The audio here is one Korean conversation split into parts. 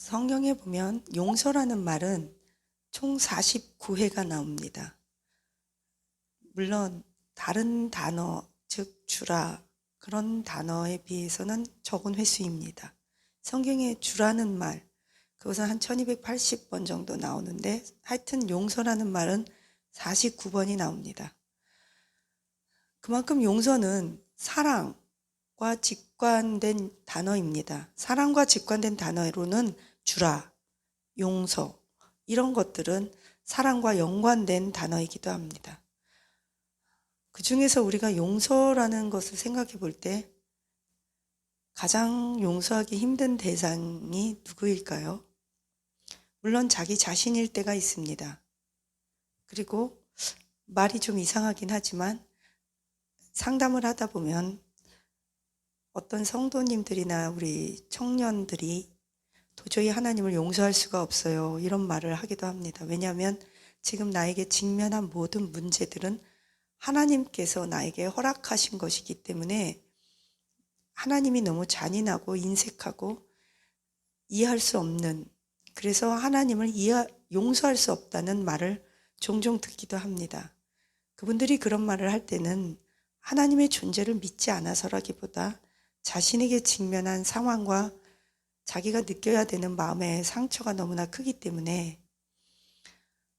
성경에 보면 용서라는 말은 총 49회가 나옵니다. 물론 다른 단어, 즉 주라 그런 단어에 비해서는 적은 횟수입니다. 성경에 주라는 말, 그것은 한 1280번 정도 나오는데 하여튼 용서라는 말은 49번이 나옵니다. 그만큼 용서는 사랑과 직관된 단어입니다. 사랑과 직관된 단어로는 주라, 용서 이런 것들은 사랑과 연관된 단어이기도 합니다. 그 중에서 우리가 용서라는 것을 생각해 볼 때 가장 용서하기 힘든 대상이 누구일까요? 물론 자기 자신일 때가 있습니다. 그리고 말이 좀 이상하긴 하지만 상담을 하다 보면 어떤 성도님들이나 우리 청년들이 도저히 하나님을 용서할 수가 없어요. 이런 말을 하기도 합니다. 왜냐하면 지금 나에게 직면한 모든 문제들은 하나님께서 나에게 허락하신 것이기 때문에 하나님이 너무 잔인하고 인색하고 이해할 수 없는, 그래서 하나님을 용서할 수 없다는 말을 종종 듣기도 합니다. 그분들이 그런 말을 할 때는 하나님의 존재를 믿지 않아서라기보다 자신에게 직면한 상황과 자기가 느껴야 되는 마음의 상처가 너무나 크기 때문에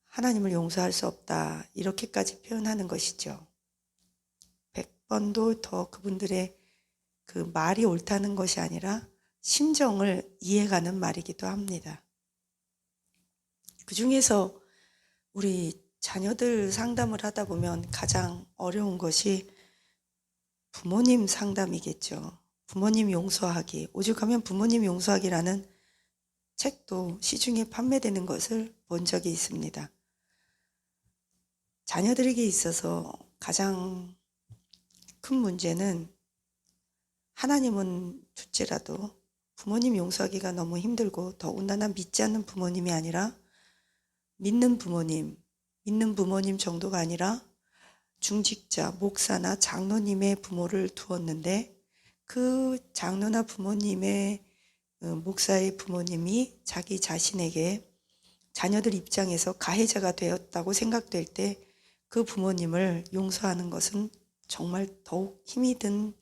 하나님을 용서할 수 없다 이렇게까지 표현하는 것이죠. 100번도 더 그분들의 그 말이 옳다는 것이 아니라 심정을 이해가는 말이기도 합니다. 그 중에서 우리 자녀들 상담을 하다 보면 가장 어려운 것이 부모님 상담이겠죠. 부모님 용서하기, 오죽하면 부모님 용서하기라는 책도 시중에 판매되는 것을 본 적이 있습니다. 자녀들에게 있어서 가장 큰 문제는 하나님은 둘째라도 부모님 용서하기가 너무 힘들고, 더군다나 믿지 않는 부모님이 아니라 믿는 부모님 정도가 아니라 중직자, 목사나 장로님의 부모를 두었는데 그 장로나 부모님의 목사의 부모님이 자기 자신에게 자녀들 입장에서 가해자가 되었다고 생각될 때 그 부모님을 용서하는 것은 정말 더욱 힘이 든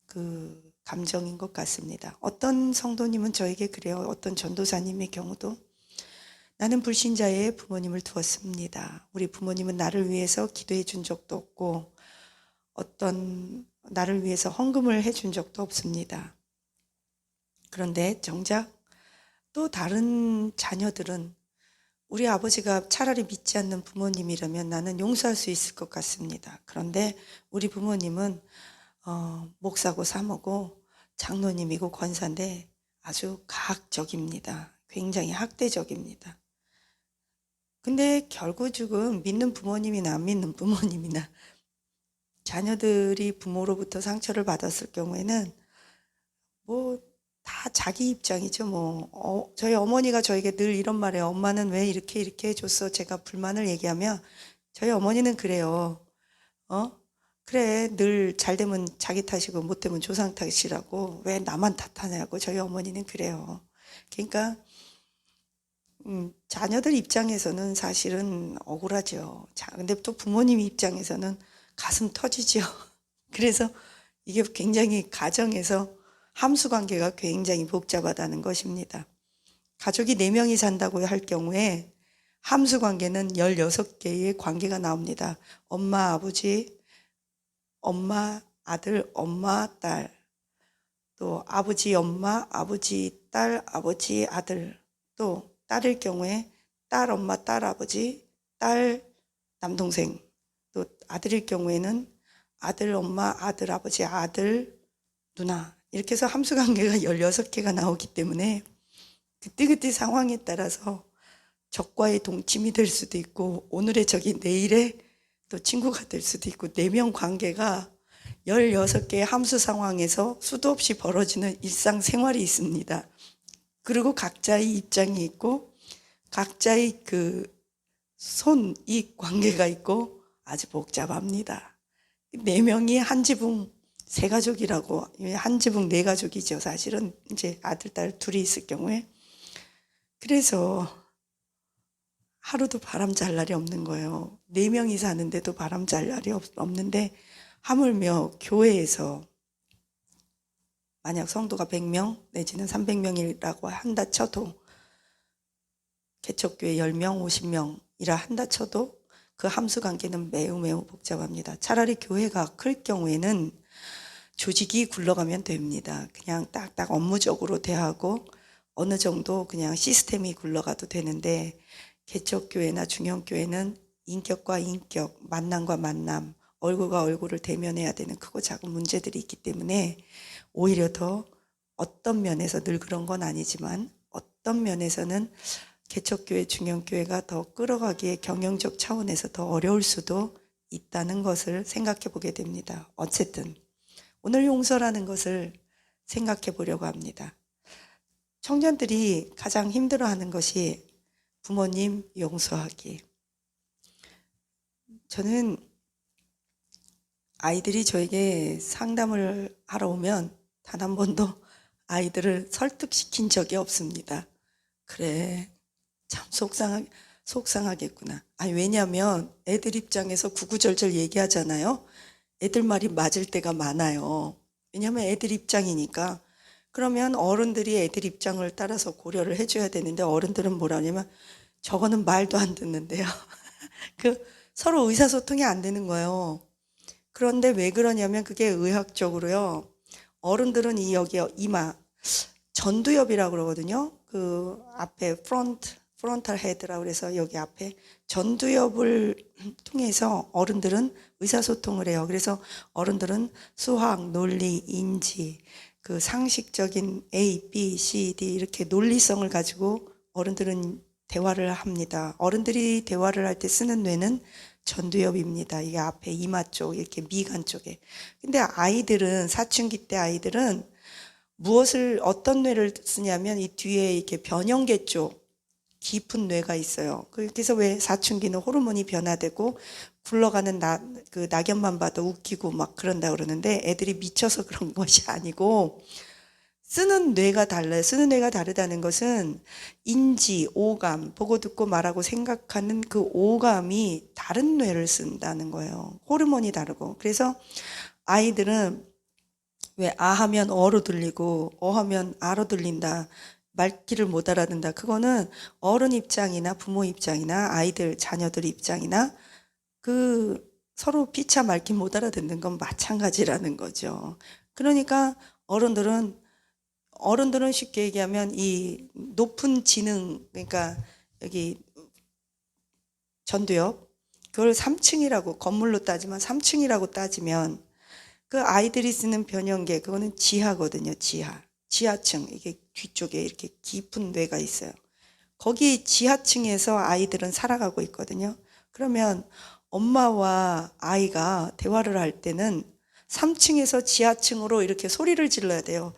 그 감정인 것 같습니다. 어떤 성도님은 저에게 그래요. 어떤 전도사님의 경우도 나는 불신자의 부모님을 두었습니다. 우리 부모님은 나를 위해서 기도해 준 적도 없고 어떤 나를 위해서 헌금을 해준 적도 없습니다. 그런데 정작 또 다른 자녀들은 우리 아버지가 차라리 믿지 않는 부모님이라면 나는 용서할 수 있을 것 같습니다. 그런데 우리 부모님은 목사고 사모고 장로님이고 권사인데 아주 가학적입니다. 굉장히 학대적입니다. 근데 결국은 믿는 부모님이나 안 믿는 부모님이나 자녀들이 부모로부터 상처를 받았을 경우에는 다 자기 입장이죠. 저희 어머니가 저에게 늘 이런 말해요. 엄마는 왜 이렇게 해줬어? 제가 불만을 얘기하면 저희 어머니는 그래요. 그래, 늘 잘되면 자기 탓이고 못되면 조상 탓이라고 왜 나만 탓하냐고. 저희 어머니는 그래요. 그러니까 자녀들 입장에서는 사실은 억울하죠. 근데 또 부모님 입장에서는 가슴 터지죠. 그래서 이게 굉장히 가정에서 함수관계가 굉장히 복잡하다는 것입니다. 가족이 4명이 산다고 할 경우에 함수관계는 16개의 관계가 나옵니다. 엄마, 아버지, 엄마, 아들, 엄마, 딸, 또 아버지, 엄마, 아버지, 딸, 아버지, 아들, 또 딸일 경우에 딸, 엄마, 딸, 아버지, 딸, 남동생, 또 아들일 경우에는 아들, 엄마, 아들, 아버지, 아들, 누나, 이렇게 해서 함수관계가 16개가 나오기 때문에 그때그때 상황에 따라서 적과의 동침이 될 수도 있고 오늘의 적이 내일의 또 친구가 될 수도 있고 4명 관계가 16개의 함수 상황에서 수도 없이 벌어지는 일상생활이 있습니다. 그리고 각자의 입장이 있고 각자의 그 손익 관계가 있고 아주 복잡합니다. 4명이 한 지붕 세 가족이라고, 한 지붕 4가족이죠. 사실은 이제 아들, 딸 둘이 있을 경우에 그래서 하루도 바람 잘 날이 없는 거예요. 4명이 사는데도 바람 잘 날이 없는데 하물며 교회에서 만약 성도가 100명 내지는 300명이라고 한다 쳐도 개척교회 10명, 50명이라 한다 쳐도 그 함수 관계는 매우 매우 복잡합니다. 차라리 교회가 클 경우에는 조직이 굴러가면 됩니다. 그냥 딱딱 업무적으로 대하고 어느 정도 그냥 시스템이 굴러가도 되는데 개척교회나 중형교회는 인격과 인격, 만남과 만남, 얼굴과 얼굴을 대면해야 되는 크고 작은 문제들이 있기 때문에 오히려 더 어떤 면에서 늘 그런 건 아니지만 어떤 면에서는 개척교회, 중형교회가 더 끌어가기에 경영적 차원에서 더 어려울 수도 있다는 것을 생각해 보게 됩니다. 어쨌든 오늘 용서라는 것을 생각해 보려고 합니다. 청년들이 가장 힘들어하는 것이 부모님 용서하기. 저는 아이들이 저에게 상담을 하러 오면 단 한 번도 아이들을 설득시킨 적이 없습니다. 그래, 참 속상하겠구나. 왜냐하면 애들 입장에서 구구절절 얘기하잖아요. 애들 말이 맞을 때가 많아요. 왜냐하면 애들 입장이니까. 그러면 어른들이 애들 입장을 따라서 고려를 해줘야 되는데 어른들은 뭐라냐면 저거는 말도 안 듣는데요. 서로 의사소통이 안 되는 거예요. 그런데 왜 그러냐면 그게 의학적으로요. 어른들은 여기 이마 전두엽이라고 그러거든요. 그 앞에 프론탈 헤드라고 그래서 여기 앞에 전두엽을 통해서 어른들은 의사소통을 해요. 그래서 어른들은 수학, 논리, 인지, 그 상식적인 A, B, C, D 이렇게 논리성을 가지고 어른들은 대화를 합니다. 어른들이 대화를 할 때 쓰는 뇌는 전두엽입니다. 이게 앞에 이마 쪽, 이렇게 미간 쪽에. 근데 아이들은, 사춘기 때 아이들은 어떤 뇌를 쓰냐면 이 뒤에 이렇게 변형계 쪽, 깊은 뇌가 있어요. 그래서 왜 사춘기는 호르몬이 변화되고 굴러가는 그 낙엽만 봐도 웃기고 막 그런다 그러는데 애들이 미쳐서 그런 것이 아니고 쓰는 뇌가 달라요. 쓰는 뇌가 다르다는 것은 인지, 오감, 보고 듣고 말하고 생각하는 그 오감이 다른 뇌를 쓴다는 거예요. 호르몬이 다르고. 그래서 아이들은 왜 하면 어로 들리고 하면 아로 들린다. 말귀를 못 알아듣는다. 그거는 어른 입장이나 부모 입장이나 아이들, 자녀들 입장이나 그 서로 피차 말귀 못 알아듣는 건 마찬가지라는 거죠. 그러니까 어른들은 쉽게 얘기하면 이 높은 지능, 그러니까 여기 전두엽, 그걸 3층이라고, 건물로 따지면 3층이라고 따지면 그 아이들이 쓰는 변형계, 그거는 지하거든요, 지하층. 이게 뒤쪽에 이렇게 깊은 뇌가 있어요. 거기 지하층에서 아이들은 살아가고 있거든요. 그러면 엄마와 아이가 대화를 할 때는 3층에서 지하층으로 이렇게 소리를 질러야 돼요.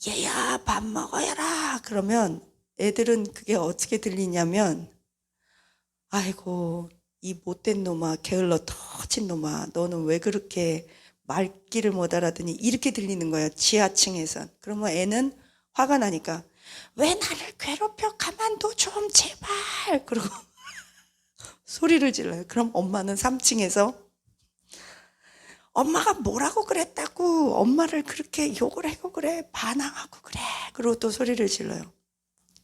얘야, 밥 먹어야라. 그러면 애들은 그게 어떻게 들리냐면, 아이고, 이 못된 놈아, 게을러 터진 놈아, 너는 왜 그렇게 말귀를 못 알아듣니? 이렇게 들리는 거예요, 지하층에선. 그러면 애는 화가 나니까, 왜 나를 괴롭혀? 가만둬 좀, 제발. 그러고 소리를 질러요. 그럼 엄마는 3층에서 엄마가 뭐라고 그랬다고, 엄마를 그렇게 욕을 하고 그래, 반항하고 그래. 그리고 또 소리를 질러요.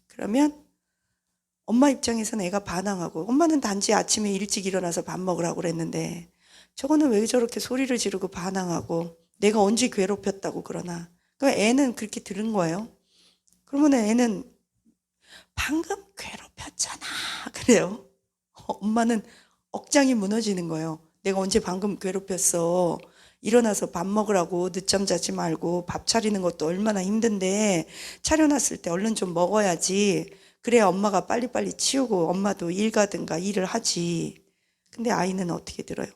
그러면 엄마 입장에서는 애가 반항하고, 엄마는 단지 아침에 일찍 일어나서 밥 먹으라고 그랬는데 저거는 왜 저렇게 소리를 지르고 반항하고, 내가 언제 괴롭혔다고 그러나. 그러니까 애는 그렇게 들은 거예요. 그러면 애는 방금 괴롭혔잖아 그래요. 엄마는 억장이 무너지는 거예요. 내가 언제 방금 괴롭혔어. 일어나서 밥 먹으라고 늦잠 자지 말고, 밥 차리는 것도 얼마나 힘든데 차려놨을 때 얼른 좀 먹어야지. 그래야 엄마가 빨리빨리 치우고 엄마도 일 가든가 일을 하지. 근데 아이는 어떻게 들어요?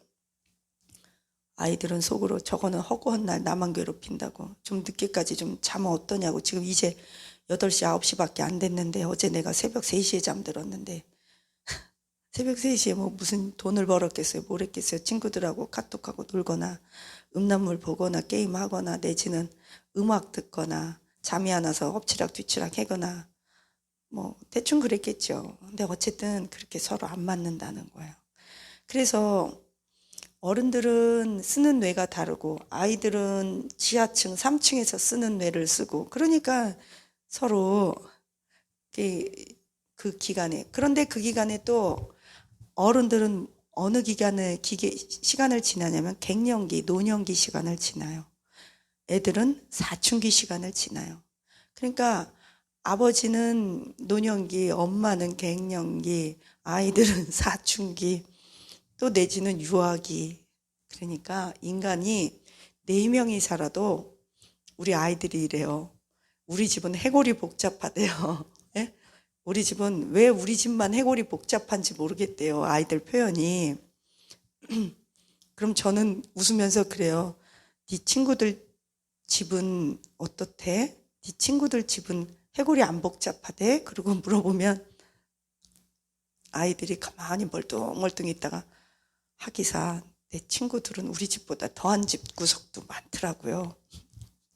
아이들은 속으로 저거는 허구한 날 나만 괴롭힌다고, 좀 늦게까지 좀 자면 어떠냐고. 지금 이제 8시 9시밖에 안 됐는데 어제 내가 새벽 3시에 잠들었는데 새벽 3시에 뭐 무슨 돈을 벌었겠어요? 뭘 했겠어요? 친구들하고 카톡하고 놀거나 음란물 보거나 게임하거나 내지는 음악 듣거나 잠이 안 와서 엎치락 뒤치락 하거나 뭐 대충 그랬겠죠. 근데 어쨌든 그렇게 서로 안 맞는다는 거예요. 그래서 어른들은 쓰는 뇌가 다르고 아이들은 지하층 3층에서 쓰는 뇌를 쓰고 그러니까 서로 그 기간에 그런데 그 기간에 또 어른들은 어느 시간을 지나냐면 갱년기, 노년기 시간을 지나요. 애들은 사춘기 시간을 지나요. 그러니까 아버지는 노년기, 엄마는 갱년기, 아이들은 사춘기, 또 내지는 유아기. 그러니까 인간이 4명이 살아도 우리 아이들이 이래요. 우리 집은 해골이 복잡하대요. 예? 우리 집은 왜 우리 집만 해골이 복잡한지 모르겠대요. 아이들 표현이. 그럼 저는 웃으면서 그래요. 네 친구들 집은 어떻대? 네 친구들 집은 해골이 안 복잡하대? 그리고 물어보면 아이들이 가만히 멀뚱멀뚱 있다가 하기사 내 친구들은 우리 집보다 더한 집 구석도 많더라고요.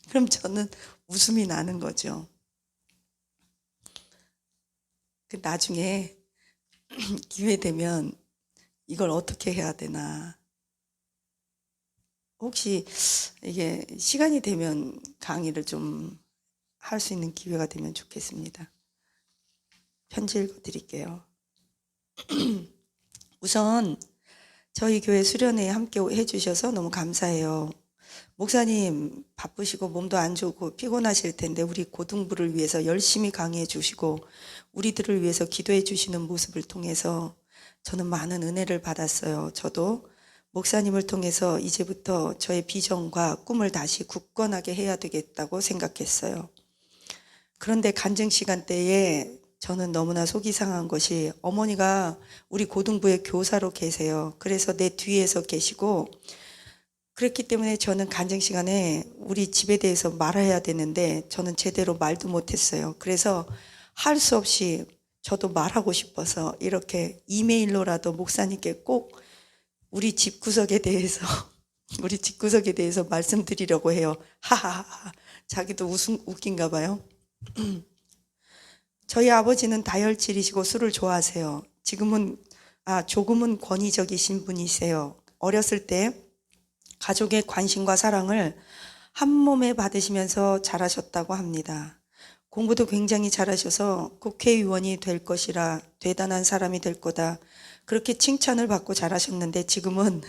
그럼 저는 웃음이 나는 거죠. 나중에 기회 되면 이걸 어떻게 해야 되나. 혹시 이게 시간이 되면 강의를 좀 할 수 있는 기회가 되면 좋겠습니다. 편지 읽어드릴게요. 우선 저희 교회 수련회에 함께 해주셔서 너무 감사해요. 목사님 바쁘시고 몸도 안 좋고 피곤하실 텐데 우리 고등부를 위해서 열심히 강의해 주시고 우리들을 위해서 기도해 주시는 모습을 통해서 저는 많은 은혜를 받았어요. 저도 목사님을 통해서 이제부터 저의 비전과 꿈을 다시 굳건하게 해야 되겠다고 생각했어요. 그런데 간증 시간 때에 저는 너무나 속이 상한 것이 어머니가 우리 고등부의 교사로 계세요. 그래서 내 뒤에서 계시고 그랬기 때문에 저는 간증 시간에 우리 집에 대해서 말해야 되는데 저는 제대로 말도 못했어요. 그래서 할 수 없이 저도 말하고 싶어서 이렇게 이메일로라도 목사님께 꼭 우리 집구석에 대해서 우리 집구석에 대해서 말씀드리려고 해요. 하하하. 자기도 웃긴가 봐요. 저희 아버지는 다혈질이시고 술을 좋아하세요. 조금은 권위적이신 분이세요. 어렸을 때 가족의 관심과 사랑을 한 몸에 받으시면서 자라셨다고 합니다. 공부도 굉장히 잘하셔서 국회의원이 될 것이라 대단한 사람이 될 거다. 그렇게 칭찬을 받고 자라셨는데 지금은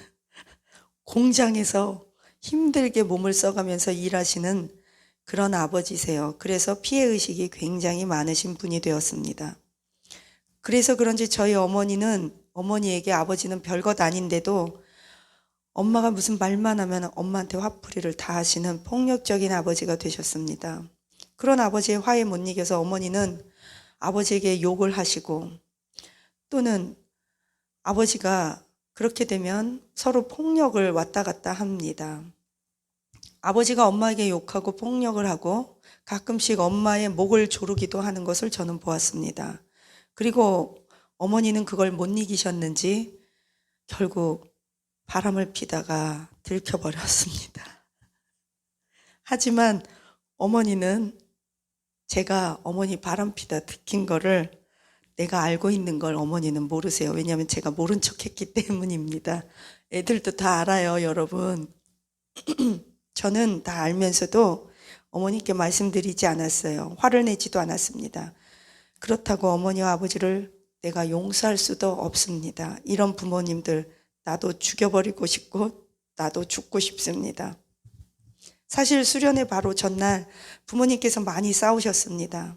공장에서 힘들게 몸을 써가면서 일하시는 그런 아버지세요. 그래서 피해의식이 굉장히 많으신 분이 되었습니다. 그래서 그런지 저희 어머니에게 아버지는 별것 아닌데도 엄마가 무슨 말만 하면 엄마한테 화풀이를 다 하시는 폭력적인 아버지가 되셨습니다. 그런 아버지의 화에 못 이겨서 어머니는 아버지에게 욕을 하시고 또는 아버지가 그렇게 되면 서로 폭력을 왔다 갔다 합니다. 아버지가 엄마에게 욕하고 폭력을 하고 가끔씩 엄마의 목을 조르기도 하는 것을 저는 보았습니다. 그리고 어머니는 그걸 못 이기셨는지 결국 바람을 피다가 들켜버렸습니다. 하지만 어머니는 제가 어머니 바람 피다 들킨 거를 내가 알고 있는 걸 어머니는 모르세요. 왜냐하면 제가 모른 척 했기 때문입니다. 애들도 다 알아요, 여러분. 저는 다 알면서도 어머니께 말씀드리지 않았어요. 화를 내지도 않았습니다. 그렇다고 어머니와 아버지를 내가 용서할 수도 없습니다. 이런 부모님들 나도 죽여버리고 싶고 나도 죽고 싶습니다. 사실 수련회 바로 전날 부모님께서 많이 싸우셨습니다.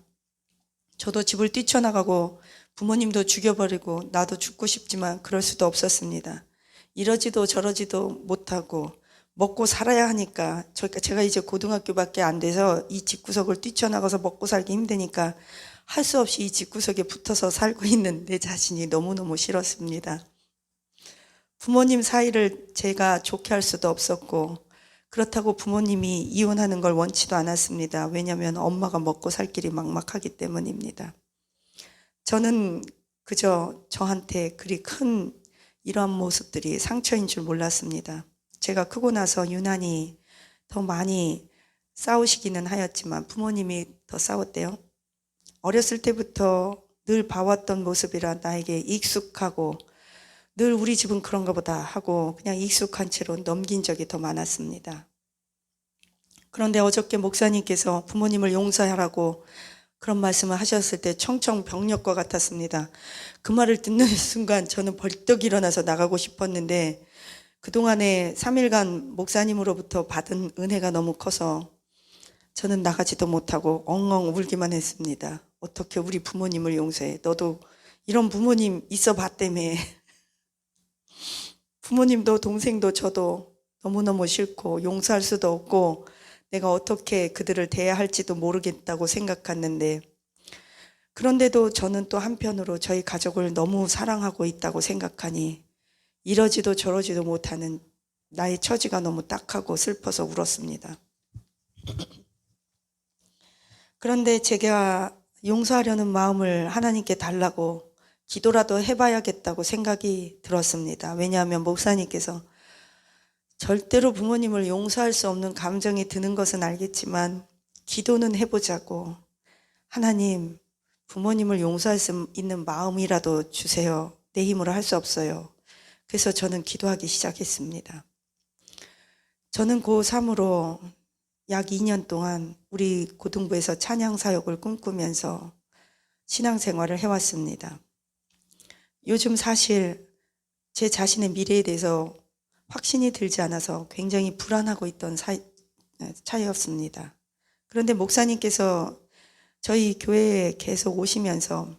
저도 집을 뛰쳐나가고 부모님도 죽여버리고 나도 죽고 싶지만 그럴 수도 없었습니다. 이러지도 저러지도 못하고 먹고 살아야 하니까 제가 이제 고등학교밖에 안 돼서 이 집구석을 뛰쳐나가서 먹고 살기 힘드니까 할 수 없이 이 집구석에 붙어서 살고 있는 내 자신이 너무너무 싫었습니다. 부모님 사이를 제가 좋게 할 수도 없었고 그렇다고 부모님이 이혼하는 걸 원치도 않았습니다. 왜냐하면 엄마가 먹고 살 길이 막막하기 때문입니다. 저는 그저 저한테 그리 큰 이러한 모습들이 상처인 줄 몰랐습니다. 제가 크고 나서 유난히 더 많이 싸우시기는 하였지만 부모님이 더 싸웠대요. 어렸을 때부터 늘 봐왔던 모습이라 나에게 익숙하고 늘 우리 집은 그런가 보다 하고 그냥 익숙한 채로 넘긴 적이 더 많았습니다. 그런데 어저께 목사님께서 부모님을 용서하라고 그런 말씀을 하셨을 때 청청병력과 같았습니다. 그 말을 듣는 순간 저는 벌떡 일어나서 나가고 싶었는데 그동안에 3일간 목사님으로부터 받은 은혜가 너무 커서 저는 나가지도 못하고 엉엉 울기만 했습니다. 어떻게 우리 부모님을 용서해. 너도 이런 부모님 있어 봤다며. 부모님도 동생도 저도 너무너무 싫고 용서할 수도 없고 내가 어떻게 그들을 대해야 할지도 모르겠다고 생각했는데 그런데도 저는 또 한편으로 저희 가족을 너무 사랑하고 있다고 생각하니 이러지도 저러지도 못하는 나의 처지가 너무 딱하고 슬퍼서 울었습니다. 그런데 제가 용서하려는 마음을 하나님께 달라고 기도라도 해봐야겠다고 생각이 들었습니다. 왜냐하면 목사님께서 절대로 부모님을 용서할 수 없는 감정이 드는 것은 알겠지만 기도는 해보자고 하나님 부모님을 용서할 수 있는 마음이라도 주세요. 내 힘으로 할 수 없어요. 그래서 저는 기도하기 시작했습니다. 저는 고3으로 약 2년 동안 우리 고등부에서 찬양 사역을 꿈꾸면서 신앙생활을 해왔습니다. 요즘 사실 제 자신의 미래에 대해서 확신이 들지 않아서 굉장히 불안하고 있던 차이였습니다. 그런데 목사님께서 저희 교회에 계속 오시면서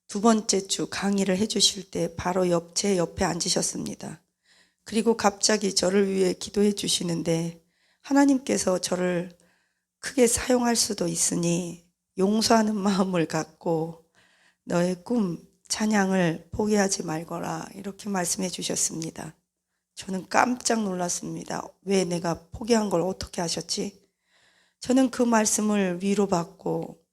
두 번째 주 강의를 해주실 때 바로 제 옆에 앉으셨습니다. 그리고 갑자기 저를 위해 기도해 주시는데 하나님께서 저를 크게 사용할 수도 있으니 용서하는 마음을 갖고 너의 꿈, 찬양을 포기하지 말거라 이렇게 말씀해 주셨습니다. 저는 깜짝 놀랐습니다. 왜 내가 포기한 걸 어떻게 하셨지? 저는 그 말씀을 위로받고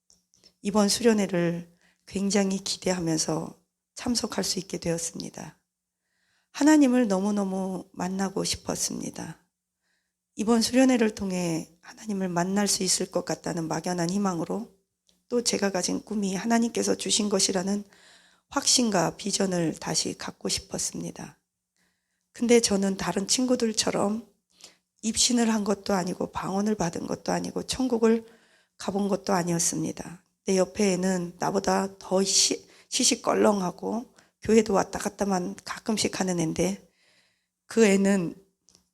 이번 수련회를 굉장히 기대하면서 참석할 수 있게 되었습니다. 하나님을 너무너무 만나고 싶었습니다. 이번 수련회를 통해 하나님을 만날 수 있을 것 같다는 막연한 희망으로 또 제가 가진 꿈이 하나님께서 주신 것이라는 확신과 비전을 다시 갖고 싶었습니다. 근데 저는 다른 친구들처럼 입신을 한 것도 아니고 방언을 받은 것도 아니고 천국을 가본 것도 아니었습니다. 내 옆에는 나보다 더 시시껄렁하고 교회도 왔다 갔다만 가끔씩 하는 애인데 그 애는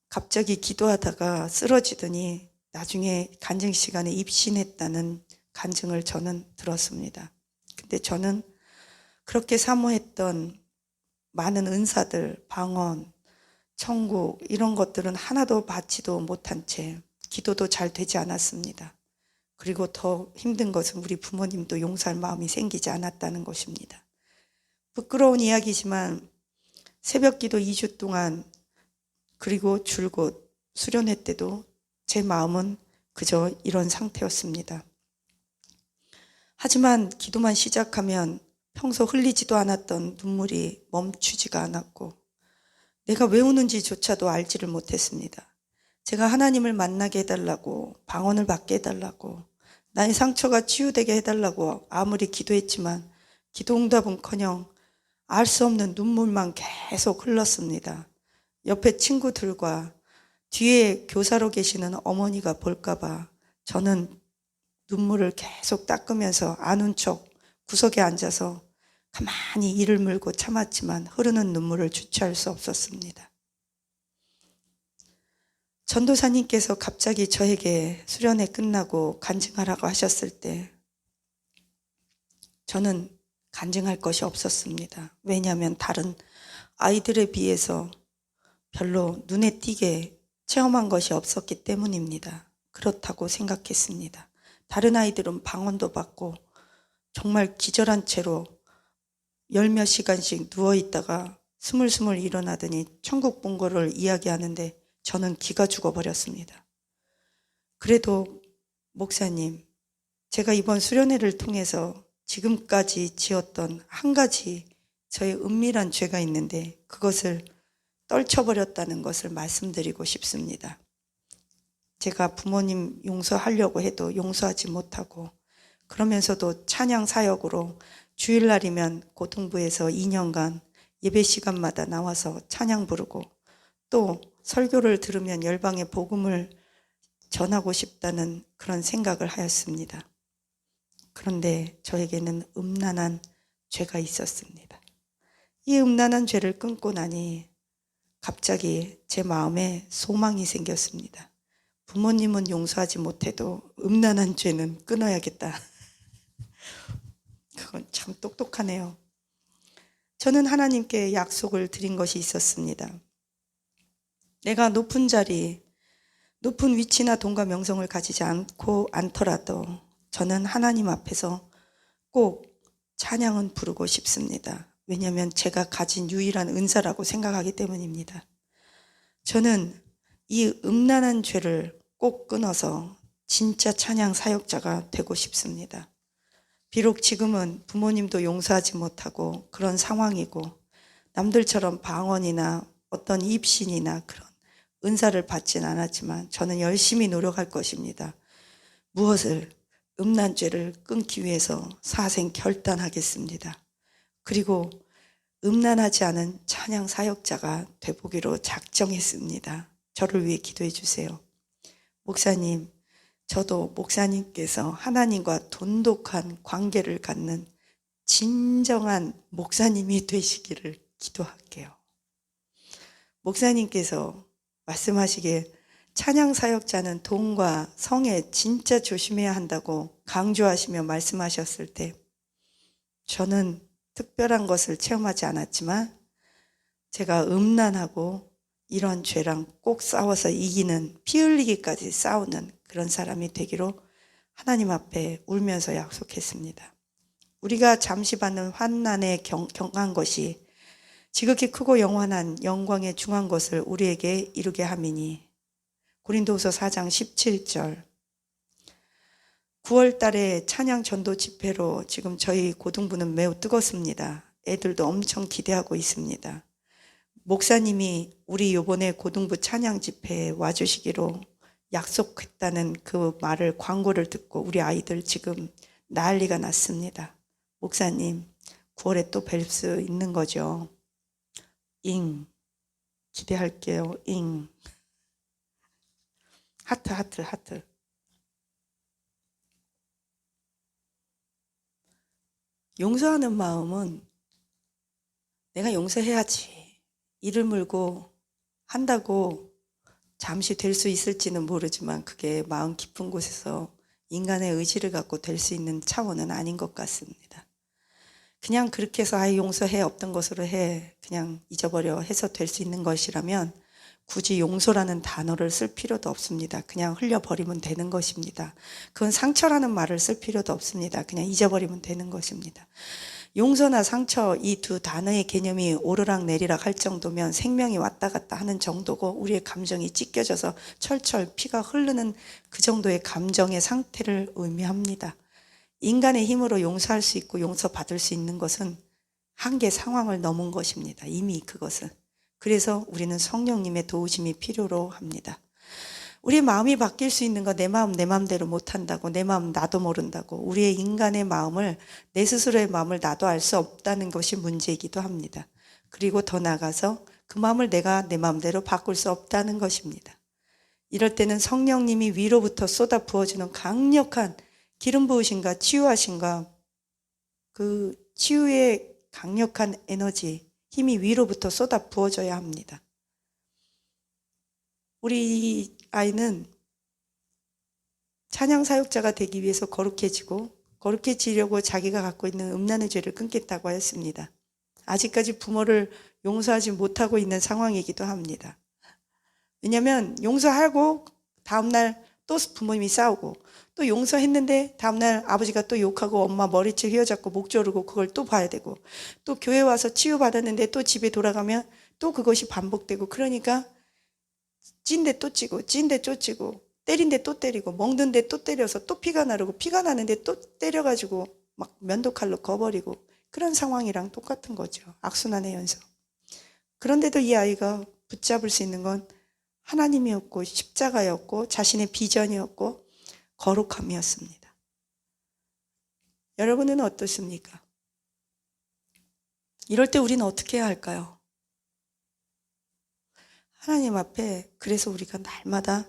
갑자기 기도하다가 쓰러지더니 나중에 간증 시간에 입신했다는 간증을 저는 들었습니다. 근데 저는 그렇게 사모했던 많은 은사들, 방언, 천국 이런 것들은 하나도 받지도 못한 채 기도도 잘 되지 않았습니다. 그리고 더 힘든 것은 우리 부모님도 용서할 마음이 생기지 않았다는 것입니다. 부끄러운 이야기지만 새벽 기도 2주 동안 그리고 줄곧 수련회 때도 제 마음은 그저 이런 상태였습니다. 하지만 기도만 시작하면 평소 흘리지도 않았던 눈물이 멈추지가 않았고 내가 왜 우는지조차도 알지를 못했습니다. 제가 하나님을 만나게 해달라고 방언을 받게 해달라고 나의 상처가 치유되게 해달라고 아무리 기도했지만 기도 응답은커녕 알 수 없는 눈물만 계속 흘렀습니다. 옆에 친구들과 뒤에 교사로 계시는 어머니가 볼까봐 저는 눈물을 계속 닦으면서 아는 척 구석에 앉아서 가만히 이를 물고 참았지만 흐르는 눈물을 주체할 수 없었습니다. 전도사님께서 갑자기 저에게 수련회 끝나고 간증하라고 하셨을 때 저는 간증할 것이 없었습니다. 왜냐하면 다른 아이들에 비해서 별로 눈에 띄게 체험한 것이 없었기 때문입니다. 그렇다고 생각했습니다. 다른 아이들은 방언도 받고 정말 기절한 채로 열 몇 시간씩 누워있다가 스물스물 일어나더니 천국 본 거를 이야기하는데 저는 기가 죽어버렸습니다. 그래도 목사님, 제가 이번 수련회를 통해서 지금까지 지었던 한 가지 저의 은밀한 죄가 있는데 그것을 떨쳐버렸다는 것을 말씀드리고 싶습니다. 제가 부모님 용서하려고 해도 용서하지 못하고 그러면서도 찬양 사역으로 주일날이면 고등부에서 2년간 예배 시간마다 나와서 찬양 부르고 또 설교를 들으면 열방에 복음을 전하고 싶다는 그런 생각을 하였습니다. 그런데 저에게는 음란한 죄가 있었습니다. 이 음란한 죄를 끊고 나니 갑자기 제 마음에 소망이 생겼습니다. 부모님은 용서하지 못해도 음란한 죄는 끊어야겠다. 그건 참 똑똑하네요. 저는 하나님께 약속을 드린 것이 있었습니다. 내가 높은 자리, 높은 위치나 돈과 명성을 가지지 않더라도 저는 하나님 앞에서 꼭 찬양은 부르고 싶습니다. 왜냐하면 제가 가진 유일한 은사라고 생각하기 때문입니다. 저는 이 음란한 죄를 꼭 끊어서 진짜 찬양 사역자가 되고 싶습니다. 비록 지금은 부모님도 용서하지 못하고 그런 상황이고 남들처럼 방언이나 어떤 입신이나 그런 은사를 받진 않았지만 저는 열심히 노력할 것입니다. 무엇을? 음란죄를 끊기 위해서 사생 결단하겠습니다. 그리고 음란하지 않은 찬양 사역자가 되보기로 작정했습니다. 저를 위해 기도해 주세요. 목사님, 저도 목사님께서 하나님과 돈독한 관계를 갖는 진정한 목사님이 되시기를 기도할게요. 목사님께서 말씀하시기에 찬양 사역자는 돈과 성에 진짜 조심해야 한다고 강조하시며 말씀하셨을 때 저는 특별한 것을 체험하지 않았지만 제가 음란하고 이런 죄랑 꼭 싸워서 이기는, 피 흘리기까지 싸우는 그런 사람이 되기로 하나님 앞에 울면서 약속했습니다. 우리가 잠시 받는 환난에 경한 것이 지극히 크고 영원한 영광에 중한 것을 우리에게 이루게 함이니. 고린도후서 4장 17절. 9월 달에 찬양 전도 집회로 지금 저희 고등부는 매우 뜨겁습니다. 애들도 엄청 기대하고 있습니다. 목사님이 우리 요번에 고등부 찬양 집회에 와주시기로 약속했다는 그 말을, 광고를 듣고 우리 아이들 지금 난리가 났습니다. 목사님, 9월에 또 뵐 수 있는 거죠? 기대할게요. 하트. 용서하는 마음은 내가 용서해야지, 이를 물고 한다고 잠시 될 수 있을지는 모르지만 그게 마음 깊은 곳에서 인간의 의지를 갖고 될 수 있는 차원은 아닌 것 같습니다. 그냥 그렇게 해서 아예 용서해, 없던 것으로 해, 그냥 잊어버려 해서 될 수 있는 것이라면 굳이 용서라는 단어를 쓸 필요도 없습니다. 그냥 흘려버리면 되는 것입니다. 그건 상처라는 말을 쓸 필요도 없습니다. 그냥 잊어버리면 되는 것입니다. 용서나 상처, 이 두 단어의 개념이 오르락 내리락 할 정도면 생명이 왔다 갔다 하는 정도고 우리의 감정이 찢겨져서 철철 피가 흐르는 그 정도의 감정의 상태를 의미합니다. 인간의 힘으로 용서할 수 있고 용서받을 수 있는 것은 한계 상황을 넘은 것입니다. 이미 그것은. 그래서 우리는 성령님의 도우심이 필요로 합니다. 우리 마음이 바뀔 수 있는 거, 내 마음 내 마음대로 못한다고, 내 마음 나도 모른다고, 우리의 인간의 마음을, 내 스스로의 마음을 나도 알 수 없다는 것이 문제이기도 합니다. 그리고 더 나아가서 그 마음을 내가 내 마음대로 바꿀 수 없다는 것입니다. 이럴 때는 성령님이 위로부터 쏟아 부어주는 강력한 기름 부으심과 치유하심과 그 치유의 강력한 에너지, 힘이 위로부터 쏟아 부어져야 합니다. 우리 아이는 찬양 사역자가 되기 위해서 거룩해지려고 자기가 갖고 있는 음란의 죄를 끊겠다고 했습니다. 아직까지 부모를 용서하지 못하고 있는 상황이기도 합니다. 왜냐하면 용서하고 다음날 또 부모님이 싸우고, 또 용서했는데 다음날 아버지가 또 욕하고 엄마 머리채 휘어잡고 목 조르고 그걸 또 봐야 되고, 또 교회 와서 치유받았는데 또 집에 돌아가면 또 그것이 반복되고, 그러니까 찐데 또 찌고, 찐데 쫓지고, 때린데 또 때리고, 먹는데 또 때려서 또 피가 나르고, 피가 나는데 또 때려가지고 막 면도칼로 거버리고, 그런 상황이랑 똑같은 거죠. 악순환의 연속. 그런데도 이 아이가 붙잡을 수 있는 건 하나님이었고 십자가였고 자신의 비전이었고 거룩함이었습니다. 여러분은 어떻습니까? 이럴 때 우리는 어떻게 해야 할까요? 하나님 앞에 그래서 우리가 날마다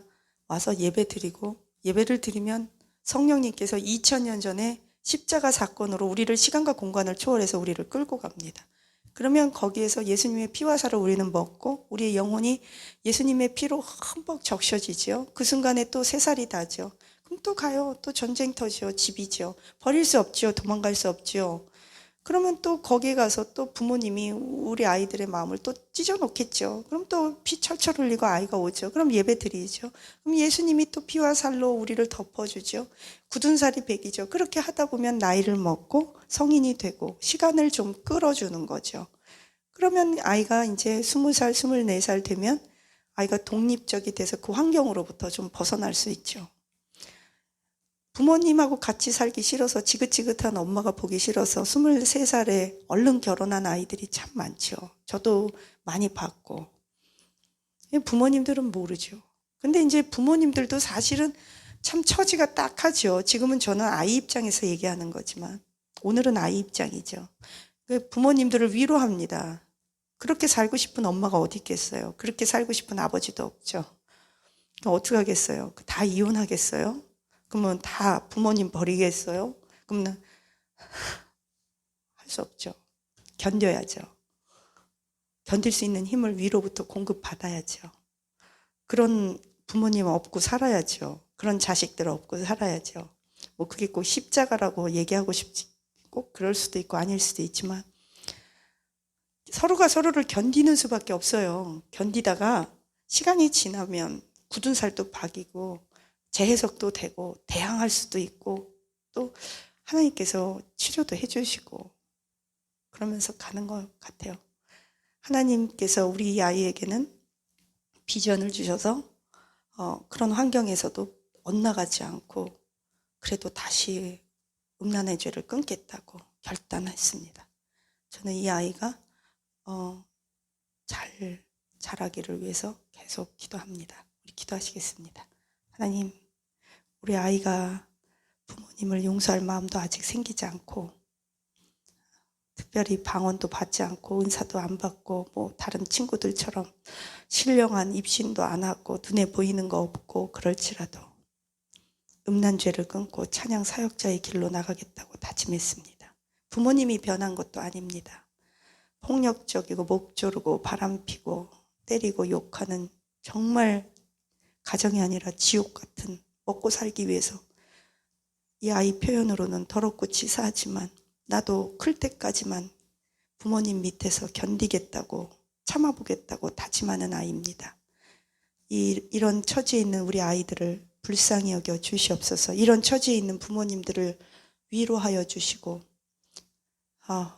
와서 예배 드리고, 예배를 드리면 성령님께서 2000년 전에 십자가 사건으로 우리를 시간과 공간을 초월해서 우리를 끌고 갑니다. 그러면 거기에서 예수님의 피와 살을 우리는 먹고 우리의 영혼이 예수님의 피로 흠뻑 적셔지죠. 그 순간에 또 새 살이 나죠. 그럼 또 가요. 또 전쟁터죠. 집이죠. 버릴 수 없죠. 도망갈 수 없죠. 그러면 또 거기에 가서 또 부모님이 우리 아이들의 마음을 또 찢어 놓겠죠. 그럼 또 피 철철 흘리고 아이가 오죠. 그럼 예배 드리죠. 그럼 예수님이 또 피와 살로 우리를 덮어주죠. 굳은 살이 백이죠. 그렇게 하다 보면 나이를 먹고 성인이 되고 시간을 좀 끌어주는 거죠. 그러면 아이가 이제 20살, 24살 되면 아이가 독립적이 돼서 그 환경으로부터 좀 벗어날 수 있죠. 부모님하고 같이 살기 싫어서 지긋지긋한 엄마가 보기 싫어서 23살에 얼른 결혼한 아이들이 참 많죠. 저도 많이 봤고. 부모님들은 모르죠. 근데 이제 부모님들도 사실은 참 처지가 딱하죠. 지금은 저는 아이 입장에서 얘기하는 거지만 오늘은 아이 입장이죠. 부모님들을 위로합니다. 그렇게 살고 싶은 엄마가 어디 있겠어요. 그렇게 살고 싶은 아버지도 없죠. 어떻게 하겠어요. 다 이혼하겠어요. 그러면 다 부모님 버리겠어요? 그러면 할 수 없죠. 견뎌야죠. 견딜 수 있는 힘을 위로부터 공급받아야죠. 그런 부모님 업고 살아야죠. 그런 자식들 업고 살아야죠. 뭐 그게 꼭 십자가라고 얘기하고 싶지, 꼭 그럴 수도 있고 아닐 수도 있지만 서로가 서로를 견디는 수밖에 없어요. 견디다가 시간이 지나면 굳은 살도 박이고 재해석도 되고 대항할 수도 있고 또 하나님께서 치료도 해주시고 그러면서 가는 것 같아요. 하나님께서 우리 아이에게는 비전을 주셔서 그런 환경에서도 엇나가지 않고 그래도 다시 음란의 죄를 끊겠다고 결단했습니다. 저는 이 아이가 잘 자라기를 위해서 계속 기도합니다. 우리 기도하시겠습니다. 하나님, 우리 아이가 부모님을 용서할 마음도 아직 생기지 않고 특별히 방언도 받지 않고 은사도 안 받고 뭐 다른 친구들처럼 신령한 입신도 안 하고 눈에 보이는 거 없고 그럴지라도 음란죄를 끊고 찬양 사역자의 길로 나가겠다고 다짐했습니다. 부모님이 변한 것도 아닙니다. 폭력적이고 목조르고 바람피고 때리고 욕하는 정말 가정이 아니라 지옥 같은 먹고 살기 위해서 이 아이 표현으로는 더럽고 치사하지만 나도 클 때까지만 부모님 밑에서 견디겠다고 참아보겠다고 다짐하는 아이입니다. 이런 처지에 있는 우리 아이들을 불쌍히 여겨 주시옵소서. 이런 처지에 있는 부모님들을 위로하여 주시고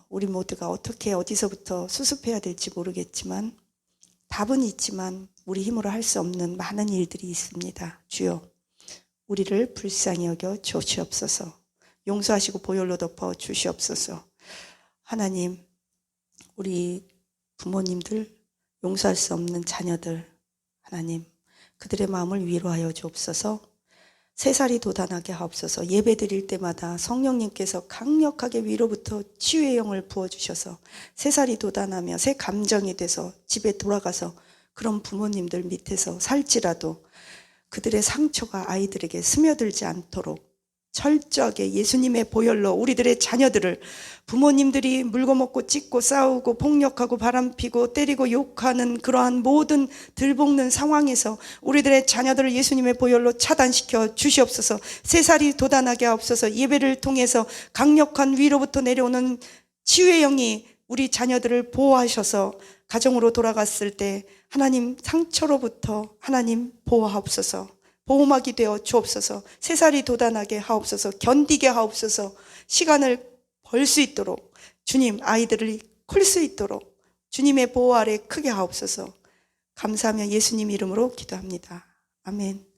우리 모두가 어떻게 어디서부터 수습해야 될지 모르겠지만 답은 있지만 우리 힘으로 할 수 없는 많은 일들이 있습니다. 주여 우리를 불쌍히 여겨 주시옵소서. 용서하시고 보혈로 덮어 주시옵소서. 하나님 우리 부모님들 용서할 수 없는 자녀들 하나님 그들의 마음을 위로하여 주옵소서. 새살이 돋아나게 하옵소서. 예배 드릴 때마다 성령님께서 강력하게 위로부터 치유의 영을 부어주셔서 새살이 돋아나며 새 감정이 돼서 집에 돌아가서 그런 부모님들 밑에서 살지라도 그들의 상처가 아이들에게 스며들지 않도록 철저하게 예수님의 보혈로 우리들의 자녀들을 부모님들이 물고 먹고 찢고 싸우고 폭력하고 바람피고 때리고 욕하는 그러한 모든 들볶는 상황에서 우리들의 자녀들을 예수님의 보혈로 차단시켜 주시옵소서. 새살이 돋아나게 하옵소서. 예배를 통해서 강력한 위로부터 내려오는 치유의 영이 우리 자녀들을 보호하셔서 가정으로 돌아갔을 때 하나님 상처로부터 하나님 보호하옵소서. 보호막이 되어 주옵소서. 새살이 돋아나게 하옵소서. 견디게 하옵소서. 시간을 벌 수 있도록 주님 아이들을 클 수 있도록 주님의 보호 아래 크게 하옵소서. 감사하며 예수님 이름으로 기도합니다. 아멘.